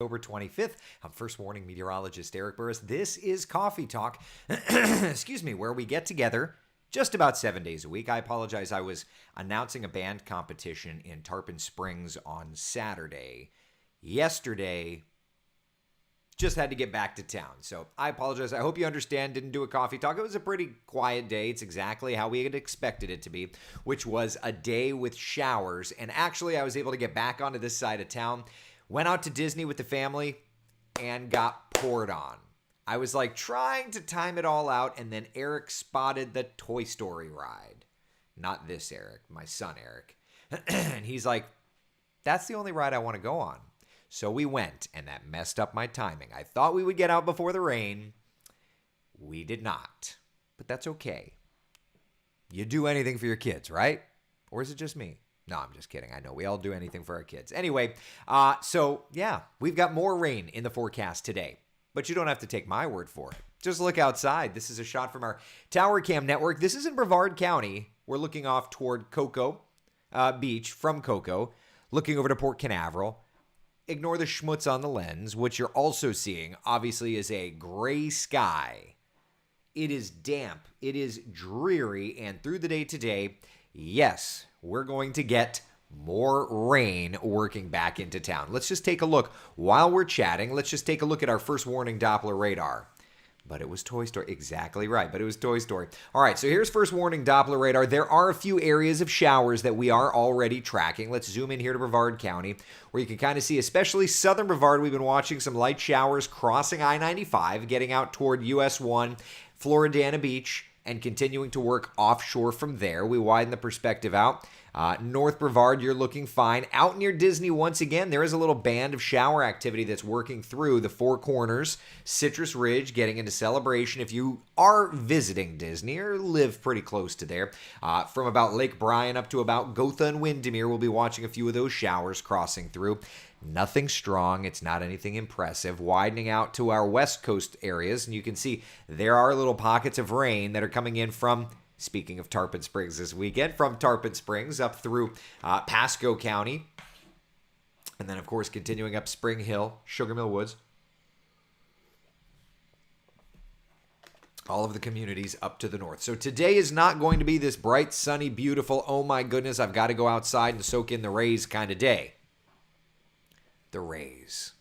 October 25th. I'm First Warning meteorologist Eric Burris. This is Coffee Talk, excuse me, where we get together just about 7 days a week. I apologize. I was announcing a band competition in Tarpon Springs on Saturday. Yesterday, just had to get back to town. So I apologize. I hope you understand. Didn't do a coffee talk. It was a pretty quiet day. It's exactly how we had expected it to be, which was a day with showers. And actually, I was able to get back onto this side of town. Went out to Disney with the family and got poured on. I was like trying to time it all out, and then Eric spotted the Toy Story ride. Not this Eric, my son Eric. And he's like, that's the only ride I want to go on. So we went, and that messed up my timing. I thought we would get out before the rain. We did not. But that's okay. You do anything for your kids, right? Or is it just me? No, I'm just kidding. I know we all do anything for our kids. Anyway, so yeah, we've got more rain in the forecast today. But you don't have to take my word for it. Just look outside. This is a shot from our Tower Cam network. This is in Brevard County. We're looking off toward Cocoa Beach from Cocoa, looking over to Port Canaveral. Ignore the schmutz on the lens. What you're also seeing, obviously, is a gray sky. It is damp. It is dreary. And through the day today, yes, we're going to get more rain working back into town. Let's just take a look. While we're chatting, let's just take a look at our First Warning Doppler radar. But it was Toy Story. Exactly right, but it was Toy Story. All right, so here's First Warning Doppler radar. There are a few areas of showers that we are already tracking. Let's zoom in here to Brevard County, where you can kind of see, especially southern Brevard, we've been watching some light showers crossing I-95, getting out toward US 1, Floridana Beach, and continuing to work offshore from there. We widen the perspective out. North Brevard, you're looking fine. Out near Disney, once again, there is a little band of shower activity that's working through the Four Corners, Citrus Ridge, getting into Celebration. If you are visiting Disney or live pretty close to there, from about Lake Bryan up to about Gotha and Windermere, we'll be watching a few of those showers crossing through. Nothing strong. It's not anything impressive. Widening out to our west coast areas, and you can see there are little pockets of rain that are coming in from, speaking of Tarpon Springs this weekend, from Tarpon Springs up through Pasco County. And then, of course, continuing up Spring Hill, Sugar Mill Woods. All of the communities up to the north. So today is not going to be this bright, sunny, beautiful, oh my goodness, I've got to go outside and soak in the rays kind of day. The rays.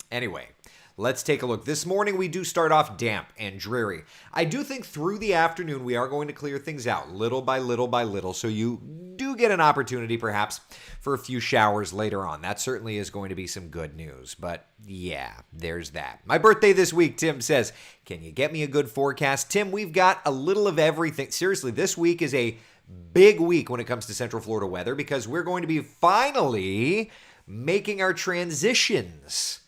Anyway, let's take a look. This morning we do start off damp and dreary. I do think through the afternoon we are going to clear things out little by little by little, so you do get an opportunity perhaps for a few showers later on. That certainly is going to be some good news, but yeah, there's that. My birthday this week, Tim says, can you get me a good forecast? Tim, we've got a little of everything. Seriously, this week is a big week when it comes to Central Florida weather because we're going to be finally making our transitions.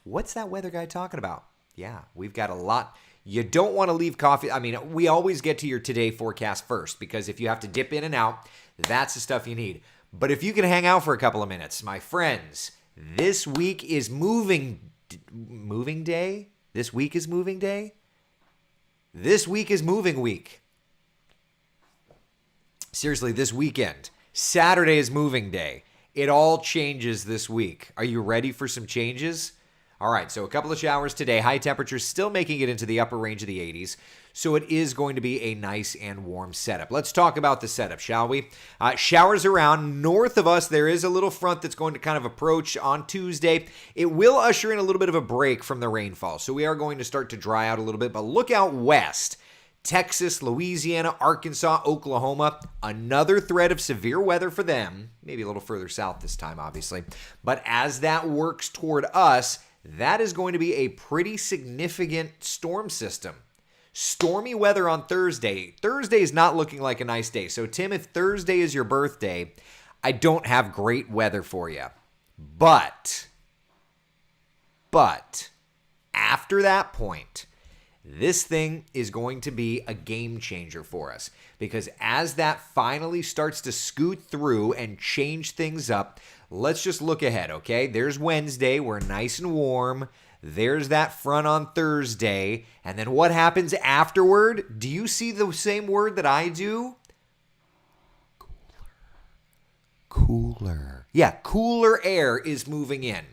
What's that weather guy talking about? Yeah, we've got a lot. You don't want to leave coffee. I mean, we always get to your today forecast first because if you have to dip in and out, that's the stuff you need. But if you can hang out for a couple of minutes, my friends, this week is moving day? This week is moving day? This week is moving week. Seriously, this weekend. Saturday is moving day. It all changes this week. Are you ready for some changes? All right, so a couple of showers today. High temperatures still making it into the upper range of the 80s. So it is going to be a nice and warm setup. Let's talk about the setup, shall we? Showers around. North of us, there is a little front that's going to kind of approach on Tuesday. It will usher in a little bit of a break from the rainfall. So we are going to start to dry out a little bit. But look out west. Texas, Louisiana, Arkansas, Oklahoma, another threat of severe weather for them. Maybe a little further south this time, obviously. But as that works toward us, that is going to be a pretty significant storm system. Stormy weather on Thursday. Thursday is not looking like a nice day. So, Tim, if Thursday is your birthday, I don't have great weather for you. But, after that point, this thing is going to be a game changer for us because as that finally starts to scoot through and change things up, let's just look ahead, okay? There's Wednesday. We're nice and warm. There's that front on Thursday. And then what happens afterward? Do you see the same word that I do? Cooler. Yeah, cooler air is moving in.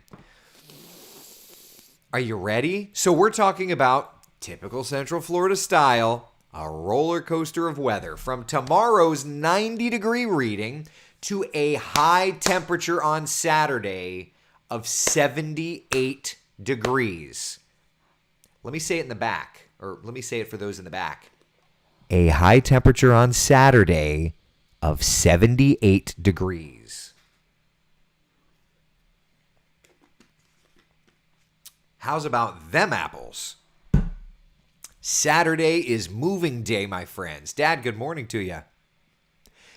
Are you ready? So we're talking about typical Central Florida style, a roller coaster of weather from tomorrow's 90-degree reading to a high temperature on Saturday of 78 degrees. Let me say it in the back, or let me say it for those in the back. A high temperature on Saturday of 78 degrees. How's about them apples? Saturday is moving day, my friends. Dad, good morning to you.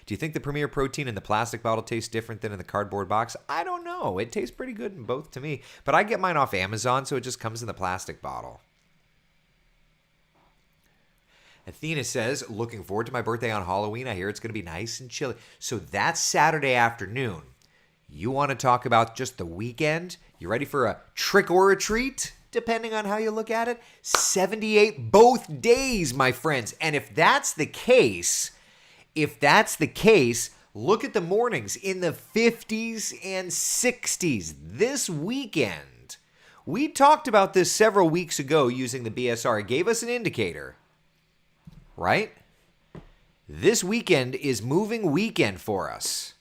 Do you think the Premier Protein in the plastic bottle tastes different than in the cardboard box? I don't know. It tastes pretty good in both to me. But I get mine off Amazon, so it just comes in the plastic bottle. Athena says, looking forward to my birthday on Halloween. I hear it's going to be nice and chilly. So that's Saturday afternoon. You want to talk about just the weekend? You ready for a trick or a treat? Depending on how you look at it. 78 both days, my friends. And if that's the case, look at the mornings in the 50s and 60s this weekend. We talked about this several weeks ago using the BSR. It gave us an indicator, right? This weekend is moving weekend for us.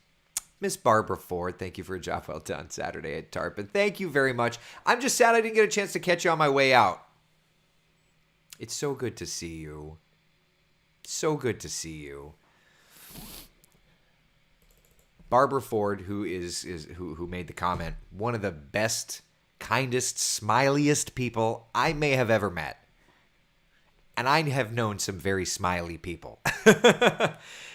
Miss Barbara Ford, thank you for a job well done Saturday at Tarpon. Thank you very much. I'm just sad I didn't get a chance to catch you on my way out. It's so good to see you. So good to see you. Barbara Ford, who made the comment, one of the best, kindest, smiliest people I may have ever met. And I have known some very smiley people.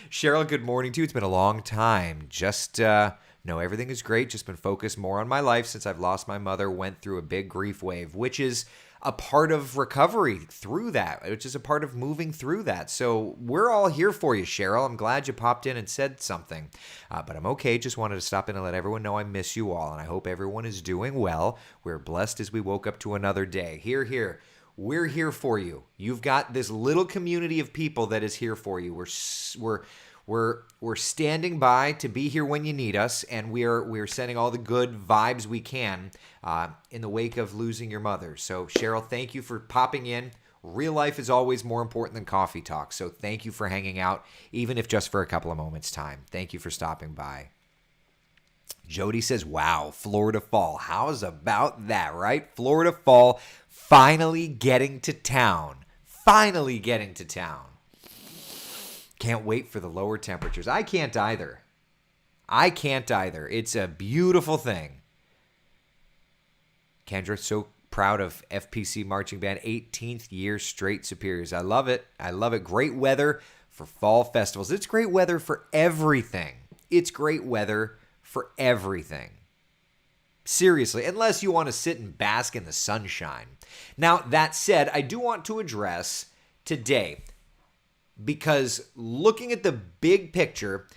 Cheryl, good morning to you. It's been a long time. Just no, everything is great. Just been focused more on my life since I've lost my mother, went through a big grief wave, which is a part of recovery through that, which is a part of moving through that. So we're all here for you, Cheryl. I'm glad you popped in and said something. But I'm okay. Just wanted to stop in and let everyone know I miss you all. And I hope everyone is doing well. We're blessed as we woke up to another day. Here. We're here for you. You've got this little community of people that is here for you. We're standing by to be here when you need us, and we're sending all the good vibes we can in the wake of losing your mother. So Cheryl, thank you for popping in. Real life is always more important than coffee talk. So thank you for hanging out, even if just for a couple of moments' time. Thank you for stopping by. Jody says, wow, Florida fall. How's about that, right? Florida fall finally getting to town. Can't wait for the lower temperatures. I can't either. It's a beautiful thing. Kendra, so proud of FPC Marching Band, 18th year straight superiors. I love it. Great weather for fall festivals. It's great weather for everything. Seriously, unless you want to sit and bask in the sunshine. Now, that said, I do want to address today, because looking at the big picture,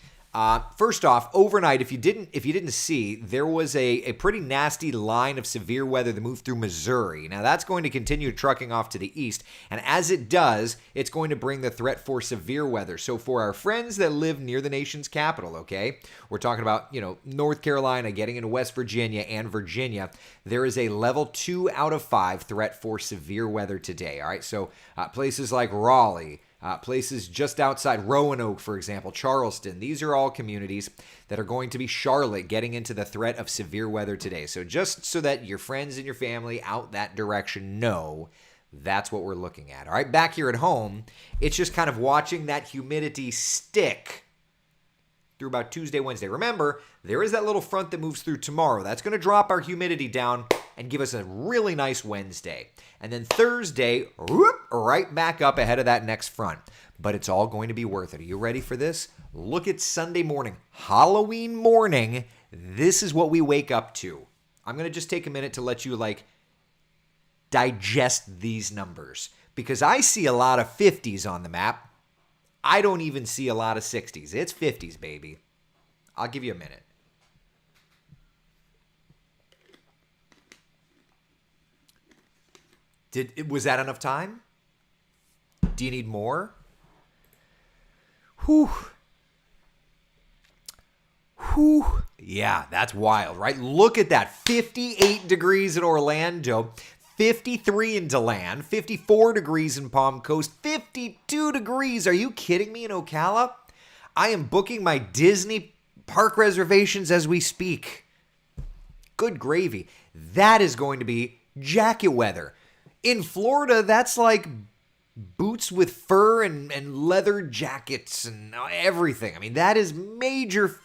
first off, overnight, if you didn't see, there was a pretty nasty line of severe weather that moved through Missouri. Now that's going to continue trucking off to the east, and as it does, it's going to bring the threat for severe weather. So for our friends that live near the nation's capital, okay, we're talking about North Carolina, getting into West Virginia and Virginia, there is a level 2 out of 5 threat for severe weather today. All right, so places like Raleigh. Places just outside Roanoke, for example, Charleston. These are all communities that are going to be Charlotte getting into the threat of severe weather today. So just so that your friends and your family out that direction know, that's what we're looking at. All right, back here at home, it's just kind of watching that humidity stick through about Tuesday, Wednesday. Remember, there is that little front that moves through tomorrow. That's going to drop our humidity down and give us a really nice Wednesday. And then Thursday, right back up ahead of that next front. But it's all going to be worth it. Are you ready for this? Look at Sunday morning, Halloween morning. This is what we wake up to. I'm going to just take a minute to let you digest these numbers, because I see a lot of 50s on the map. I don't even see a lot of 60s. It's 50s, baby. I'll give you a minute. Was that enough time? Do you need more? Whew. Yeah, that's wild, right? Look at that. 58 degrees in Orlando, 53 in DeLand, 54 degrees in Palm Coast, 52 degrees. Are you kidding me in Ocala? I am booking my Disney park reservations as we speak. Good gravy. That is going to be jacket weather. In Florida, that's like boots with fur and leather jackets and everything. I mean, that is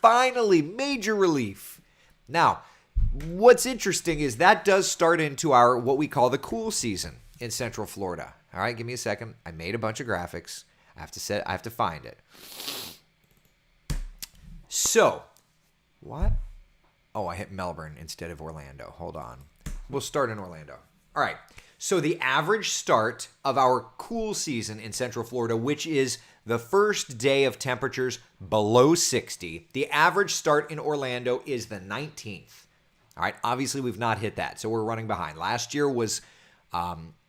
finally major relief. Now, what's interesting is that does start into our what we call the cool season in Central Florida. All right, give me a second. I made a bunch of graphics. I have to find it. So, what? Oh, I hit Melbourne instead of Orlando. Hold on. We'll start in Orlando. All right. So the average start of our cool season in Central Florida, which is the first day of temperatures below 60, the average start in Orlando is the 19th. All right. Obviously, we've not hit that, so we're running behind. Last year was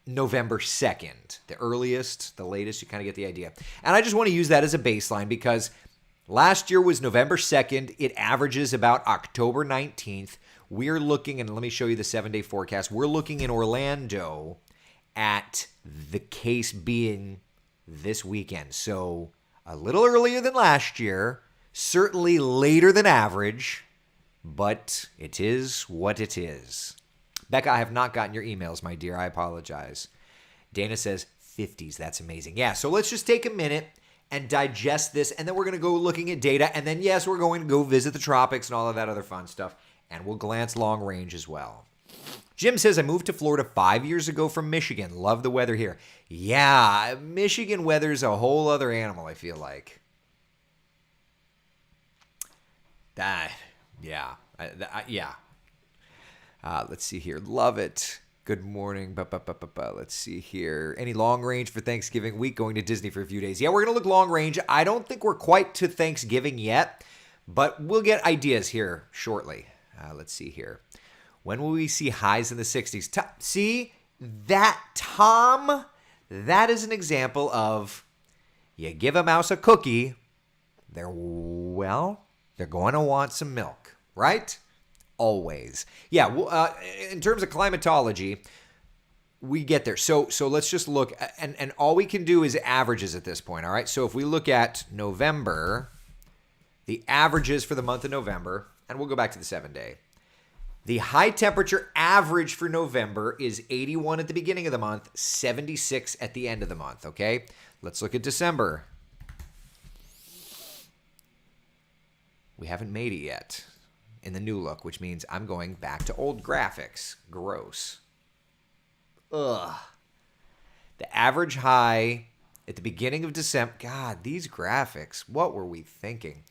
November 2nd, the earliest, the latest. You kind of get the idea. And I just want to use that as a baseline because last year was November 2nd. It averages about October 19th. We're looking, and let me show you the 7-day forecast. We're looking in Orlando at the case being this weekend. So a little earlier than last year, certainly later than average, but it is what it is. Becca, I have not gotten your emails, my dear. I apologize. Dana says 50s. That's amazing. Yeah, so let's just take a minute and digest this, and then we're going to go looking at data, and then, yes, we're going to go visit the tropics and all of that other fun stuff. And we'll glance long range as well. Jim says, I moved to Florida 5 years ago from Michigan. Love the weather here. Yeah, Michigan weather's a whole other animal, I feel like. Yeah. Let's see here. Love it. Good morning. Let's see here. Any long range for Thanksgiving week? Going to Disney for a few days. Yeah, we're going to look long range. I don't think we're quite to Thanksgiving yet, but we'll get ideas here shortly. Let's see here. When will we see highs in the 60s? See, that, Tom, that is an example of you give a mouse a cookie, they're going to want some milk, right? Always. Yeah, well, in terms of climatology, we get there. So let's just look, and all we can do is averages at this point, all right? So if we look at November, the averages for the month of November, and we'll go back to the 7-day. The high temperature average for November is 81 at the beginning of the month, 76 at the end of the month, okay? Let's look at December. We haven't made it yet in the new look, which means I'm going back to old graphics. Gross. Ugh. The average high at the beginning of December. God, these graphics, what were we thinking?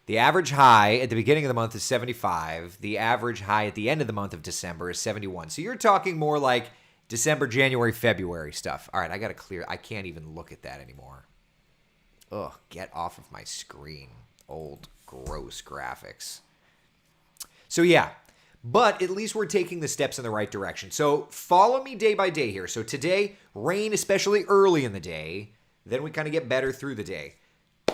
The average high at the beginning of the month is 75. The average high at the end of the month of December is 71. So you're talking more like December, January, February stuff. All right, I got to clear. I can't even look at that anymore. Ugh, get off of my screen. Old, gross graphics. So yeah, but at least we're taking the steps in the right direction. So follow me day by day here. So today, rain, especially early in the day. Then we kind of get better through the day.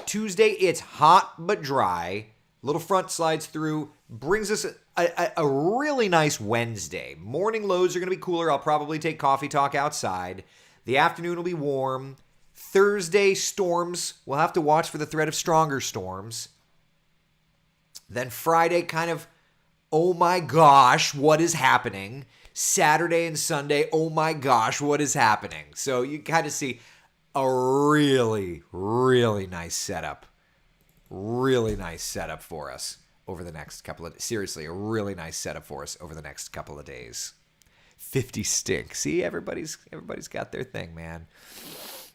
Tuesday, it's hot but dry. Little front slides through. Brings us a really nice Wednesday. Morning lows are going to be cooler. I'll probably take coffee talk outside. The afternoon will be warm. Thursday, storms. We'll have to watch for the threat of stronger storms. Then Friday, kind of, oh my gosh, what is happening? Saturday and Sunday, oh my gosh, what is happening? So you kind of see a really, really nice setup. Really nice setup for us over the next couple of... Seriously, a really nice setup for us over the next couple of days. 50 stink. See, everybody's got their thing, man.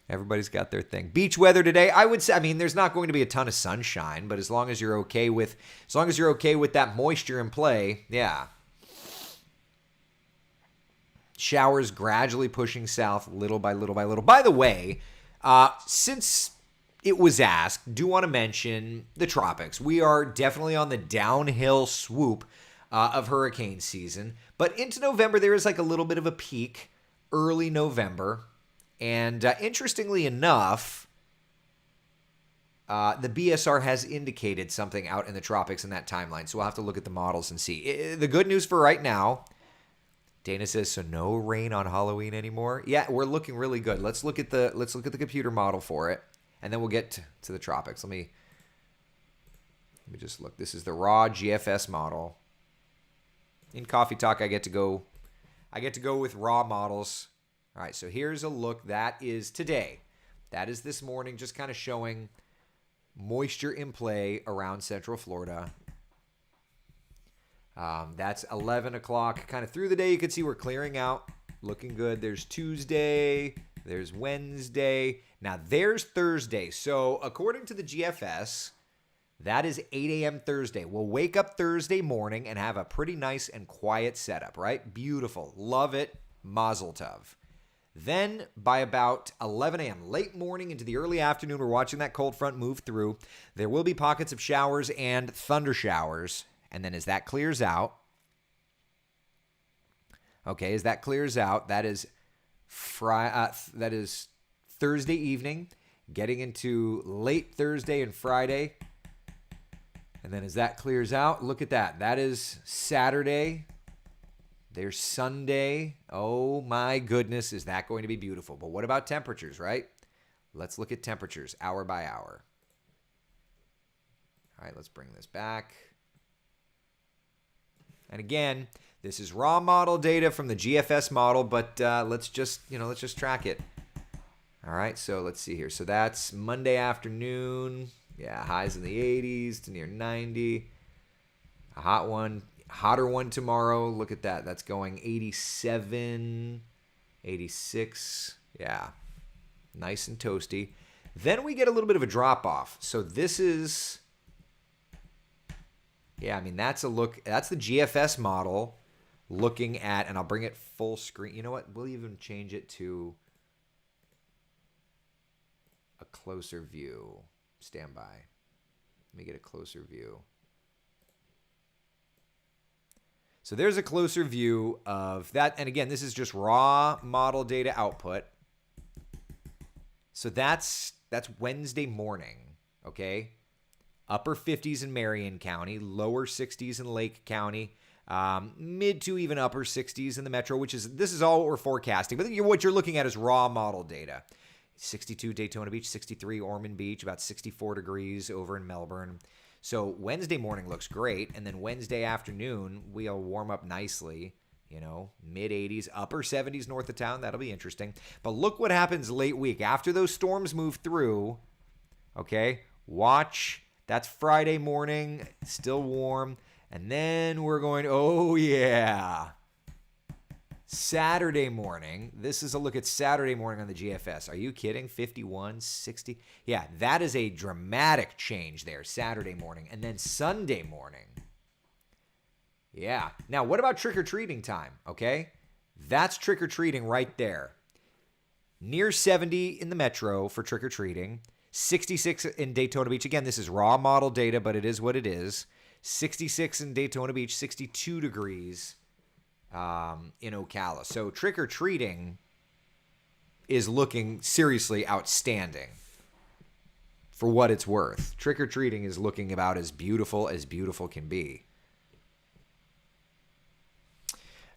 Everybody's got their thing. Beach weather today, I would say, I mean, there's not going to be a ton of sunshine, but as long as you're okay with that moisture in play, yeah. Showers gradually pushing south little by little by little. By the way, since it was asked, do want to mention the tropics. We are definitely on the downhill swoop of hurricane season. But into November, there is like a little bit of a peak early November. And interestingly enough, the BSR has indicated something out in the tropics in that timeline. So we'll have to look at the models and see. The good news for right now, Dana says, so no rain on Halloween anymore. Yeah, we're looking really good. Let's look at the computer model for it, and then we'll get to the tropics. Let me just look. This is the raw GFS model. In Coffee Talk, I get to go with raw models. All right, so here's a look. That is today. That is this morning, just kind of showing moisture in play around Central Florida. That's 11 o'clock. Kind of through the day, you can see we're clearing out. Looking good. There's Tuesday. There's Wednesday. Now, there's Thursday. So, according to the GFS, that is 8 a.m. Thursday. We'll wake up Thursday morning and have a pretty nice and quiet setup, right? Beautiful. Love it. Mazel tov. Then, by about 11 a.m., late morning into the early afternoon, we're watching that cold front move through. There will be pockets of showers and thunder showers. And then as that clears out, that is Thursday evening, getting into late Thursday and Friday. And then as that clears out, look at that. That is Saturday. There's Sunday. Oh my goodness, is that going to be beautiful? But what about temperatures, right? Let's look at temperatures hour by hour. All right, let's bring this back. And again, this is raw model data from the GFS model, but let's just track it. All right, so let's see here. So that's Monday afternoon. Yeah, highs in the 80s to near 90. A hot one, hotter one tomorrow. Look at that. That's going 87, 86. Yeah, nice and toasty. Then we get a little bit of a drop off. So this is... Yeah, I mean, that's a look. That's the GFS model looking at, and I'll bring it full screen. You know what? We'll even change it to a closer view. Stand by. Let me get a closer view. So there's a closer view of that. And again, this is just raw model data output. So that's Wednesday morning, okay? Upper 50s in Marion County, lower 60s in Lake County, mid to even upper 60s in the metro, this is all what we're forecasting. But what you're looking at is raw model data. 62 Daytona Beach, 63 Ormond Beach, about 64 degrees over in Melbourne. So Wednesday morning looks great, and then Wednesday afternoon, we'll warm up nicely, mid 80s, upper 70s north of town. That'll be interesting. But look what happens late week. After those storms move through, okay, watch. That's Friday morning, still warm. And then we're going, oh yeah, Saturday morning. This is a look at Saturday morning on the GFS. Are you kidding? 51, 60. Yeah, that is a dramatic change there, Saturday morning. And then Sunday morning. Yeah. Now, what about trick-or-treating time, okay? That's trick-or-treating right there. Near 70 in the metro for trick-or-treating. 66 in Daytona Beach. Again, this is raw model data, but it is what it is. 66 in Daytona Beach, 62 degrees in Ocala. So trick-or-treating is looking seriously outstanding for what it's worth. Trick-or-treating is looking about as beautiful can be.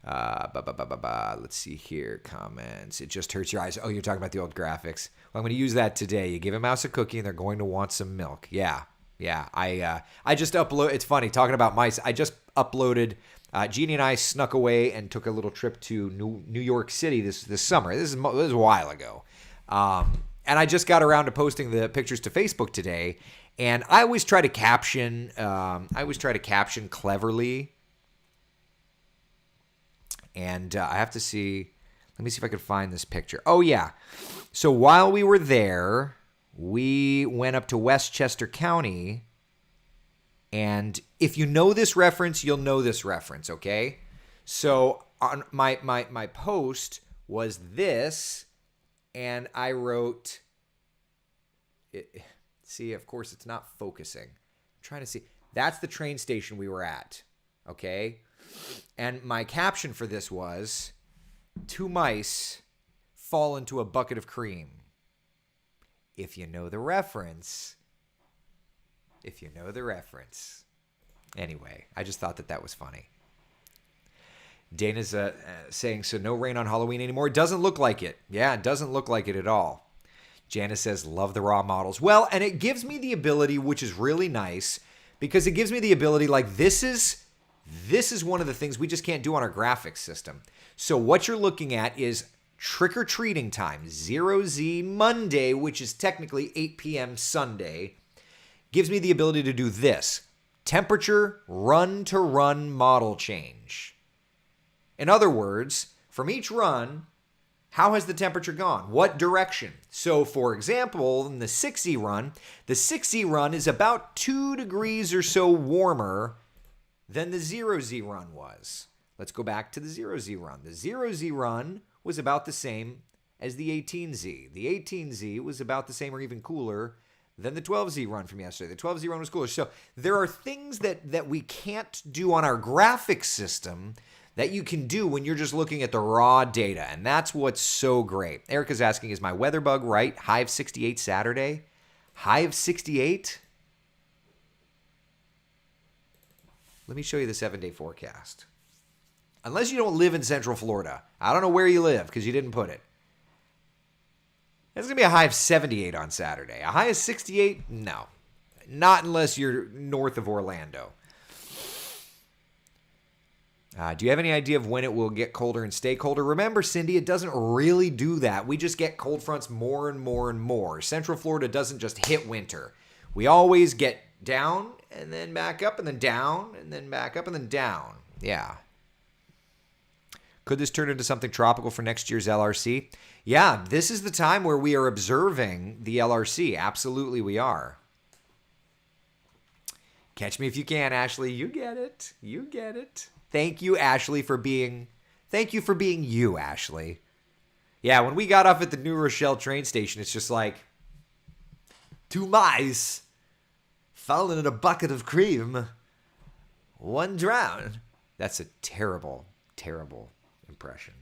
Let's see here. Comments. It just hurts your eyes. Oh, you're talking about the old graphics. Well, I'm going to use that today. You give a mouse a cookie and they're going to want some milk. Yeah. I just upload. It's funny talking about mice. I just uploaded. Jeannie and I snuck away and took a little trip to New York City this summer. This is a while ago. And I just got around to posting the pictures to Facebook today. And I always try to caption. Cleverly. And I have to see, let me see if I can find this picture. Oh, yeah. So while we were there, we went up to Westchester County. And if you know this reference, you'll know this reference, okay? So on my post was this, and I wrote, see, of course, it's not focusing. I'm trying to see. That's the train station we were at, okay? And my caption for this was, 2 mice fall into a bucket of cream. If you know the reference, if you know the reference. Anyway, I just thought that was funny. Dana's saying, so no rain on Halloween anymore? It doesn't look like it. Yeah, it doesn't look like it at all. Janice says, love the raw models. Well, and it gives me the ability, which is really nice, because it gives me the ability, like this is one of the things we just can't do on our graphics system. So what you're looking at is trick-or-treating time, 0Z Monday, which is technically 8 p.m. Sunday, gives me the ability to do this. Temperature run-to-run model change. In other words, from each run, how has the temperature gone? What direction? So, for example, in the 6Z run, the 6Z run is about 2 degrees or so warmer than the 0Z run was. Let's go back to the 0Z run. The 0Z run was about the same as the 18Z. The 18Z was about the same or even cooler than the 12Z run from yesterday. The 12Z run was cooler. So there are things that we can't do on our graphics system that you can do when you're just looking at the raw data. And that's what's so great. Erica's asking, is my weather bug right? High of 68 Saturday? High of 68? Let me show you the 7-day forecast. Unless you don't live in Central Florida. I don't know where you live because you didn't put it. It's going to be a high of 78 on Saturday. A high of 68? No. Not unless you're north of Orlando. Do you have any idea of when it will get colder and stay colder? Remember, Cindy, it doesn't really do that. We just get cold fronts more and more and more. Central Florida doesn't just hit winter. We always get down and then back up and then down and then back up and then down. Yeah. Could this turn into something tropical for next year's LRC? Yeah, this is the time where we are observing the LRC. Absolutely we are. Catch me if you can, Ashley. You get it. You get it. Thank you, Ashley, for being you, Ashley. Yeah, when we got off at the New Rochelle train station, it's just like 2 mice falling in a bucket of cream. 1 drowned. That's a terrible, terrible impression.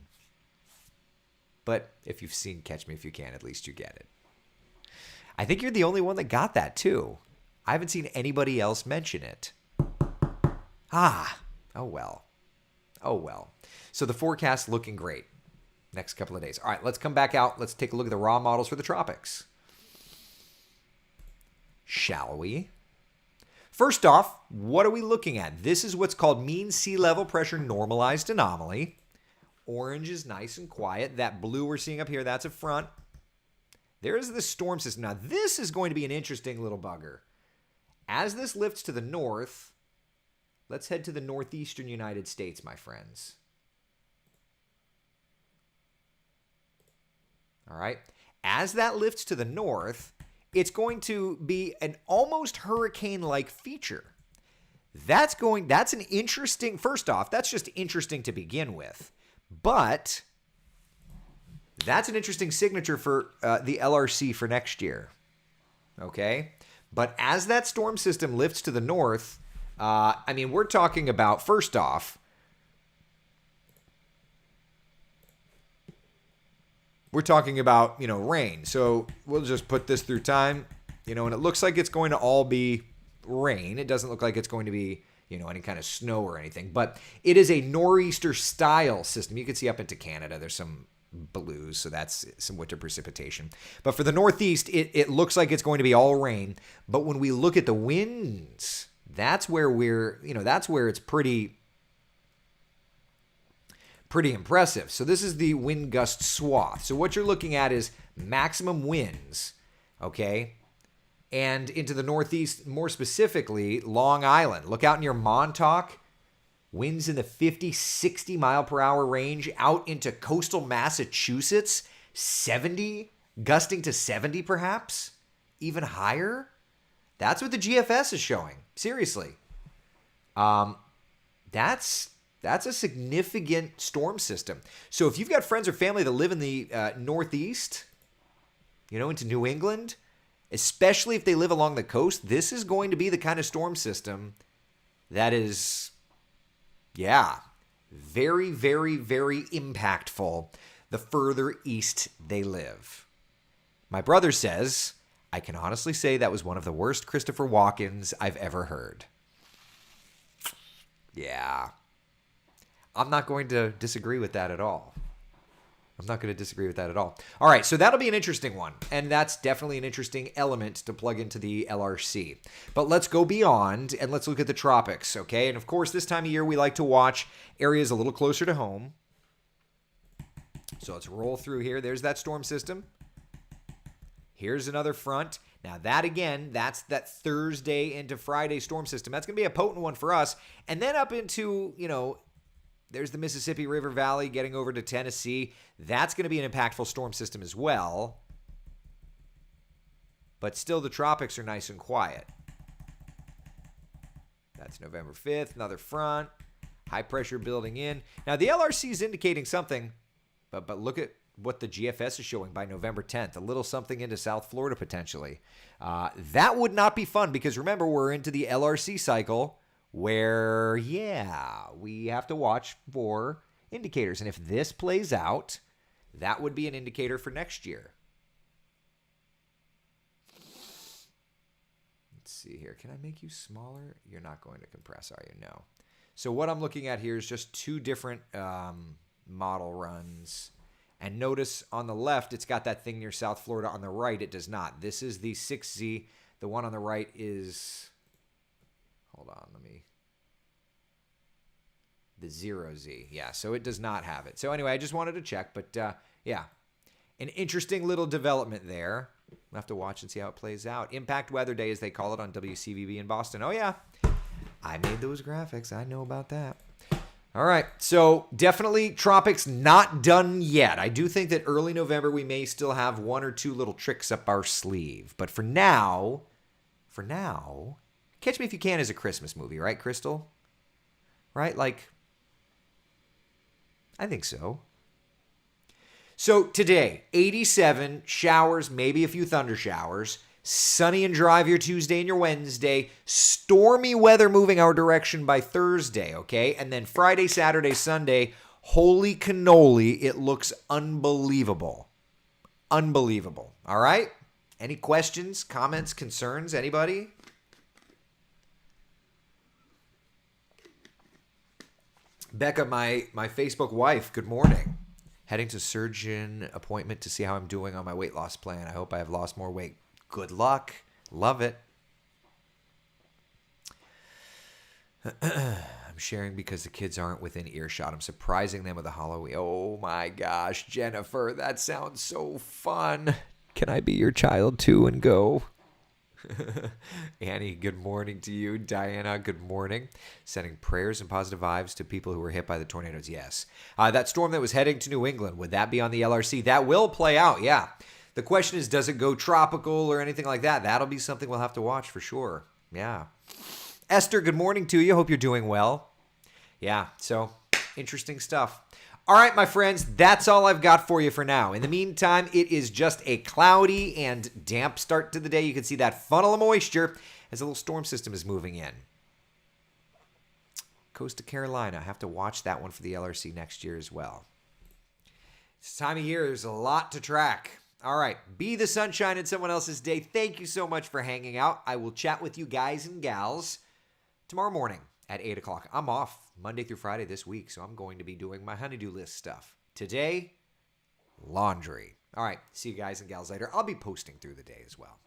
But if you've seen Catch Me If You Can, at least you get it. I think you're the only one that got that, too. I haven't seen anybody else mention it. Oh, well. Oh, well. So the forecast looking great next couple of days. All right, let's come back out. Let's take a look at the raw models for the tropics. Shall we? First off, what are we looking at? This is what's called mean sea level pressure normalized anomaly. Orange is nice and quiet. That blue we're seeing up here, that's a front. There's the storm system. Now, this is going to be an interesting little bugger. As this lifts to the north, let's head to the northeastern United States, my friends. All right. As that lifts to the north, it's going to be an almost hurricane-like feature. That's an interesting, first off, that's just interesting to begin with. But that's an interesting signature for the LRC for next year. Okay? But as that storm system lifts to the north, we're talking about, first off, we're talking about, rain. So we'll just put this through time, and it looks like it's going to all be rain. It doesn't look like it's going to be, any kind of snow or anything. But it is a nor'easter style system. You can see up into Canada, there's some blues, so that's some winter precipitation. But for the Northeast, it looks like it's going to be all rain. But when we look at the winds, that's where that's where it's pretty impressive. So this is the wind gust swath. So what you're looking at is maximum winds, okay? And into the Northeast, more specifically, Long Island. Look out near Montauk. Winds in the 50, 60 mile per hour range out into coastal Massachusetts. 70, gusting to 70 perhaps, even higher. That's what the GFS is showing. Seriously. That's a significant storm system. So if you've got friends or family that live in the Northeast, into New England, especially if they live along the coast, this is going to be the kind of storm system that is, very, very, very impactful the further east they live. My brother says, I can honestly say that was one of the worst Christopher Walkens I've ever heard. Yeah. I'm not going to disagree with that at all. All right, so that'll be an interesting one, and that's definitely an interesting element to plug into the LRC. But let's go beyond, and let's look at the tropics, okay? And of course, this time of year, we like to watch areas a little closer to home. So let's roll through here. There's that storm system. Here's another front. Now that, again, that's that Thursday into Friday storm system. That's going to be a potent one for us. And then up into, there's the Mississippi River Valley getting over to Tennessee. That's going to be an impactful storm system as well. But still, the tropics are nice and quiet. That's November 5th, another front. High pressure building in. Now, the LRC is indicating something, but look at what the GFS is showing by November 10th. A little something into South Florida potentially. That would not be fun because remember, we're into the LRC cycle where, we have to watch for indicators. And if this plays out, that would be an indicator for next year. Let's see here. Can I make you smaller? You're not going to compress, are you? No. So what I'm looking at here is just two different model runs. And notice on the left, it's got that thing near South Florida. On the right, it does not. This is the 6Z. The one on the right is... Hold on, the 0Z. Yeah, so it does not have it. So anyway, I just wanted to check. But an interesting little development there. We'll have to watch and see how it plays out. Impact Weather Day, as they call it on WCVB in Boston. Oh, yeah. I made those graphics. I know about that. All right, so definitely tropics not done yet. I do think that early November we may still have one or two little tricks up our sleeve. But for now, Catch Me If You Can is a Christmas movie, right, Crystal? Right? I think so. So today, 87, showers, maybe a few thunder showers. Sunny and dry your Tuesday and your Wednesday. Stormy weather moving our direction by Thursday, okay? And then Friday, Saturday, Sunday, holy cannoli, it looks unbelievable. Unbelievable. All right? Any questions, comments, concerns? Anybody? Becca, my Facebook wife, good morning. Heading to surgeon appointment to see how I'm doing on my weight loss plan. I hope I have lost more weight. Good luck. Love it. I'm sharing because the kids aren't within earshot. I'm surprising them with a Halloween. Oh my gosh, Jennifer, that sounds so fun. Can I be your child too and go? Annie, good morning to you. Diana, good morning. Sending prayers and positive vibes to people who were hit by the tornadoes. Yes. That storm that was heading to New England, would that be on the LRC? That will play out, yeah. The question is, does it go tropical or anything like that? That'll be something we'll have to watch for sure. Yeah. Esther, good morning to you. Hope you're doing well. Yeah, so interesting stuff. All right, my friends, that's all I've got for you for now. In the meantime, it is just a cloudy and damp start to the day. You can see that funnel of moisture as a little storm system is moving in. Coast of Carolina, I have to watch that one for the LRC next year as well. This time of year, there's a lot to track. All right, be the sunshine in someone else's day. Thank you so much for hanging out. I will chat with you guys and gals tomorrow morning at 8 o'clock. I'm off Monday through Friday this week, so I'm going to be doing my honeydew list stuff. Today, laundry. All right, see you guys and gals later. I'll be posting through the day as well.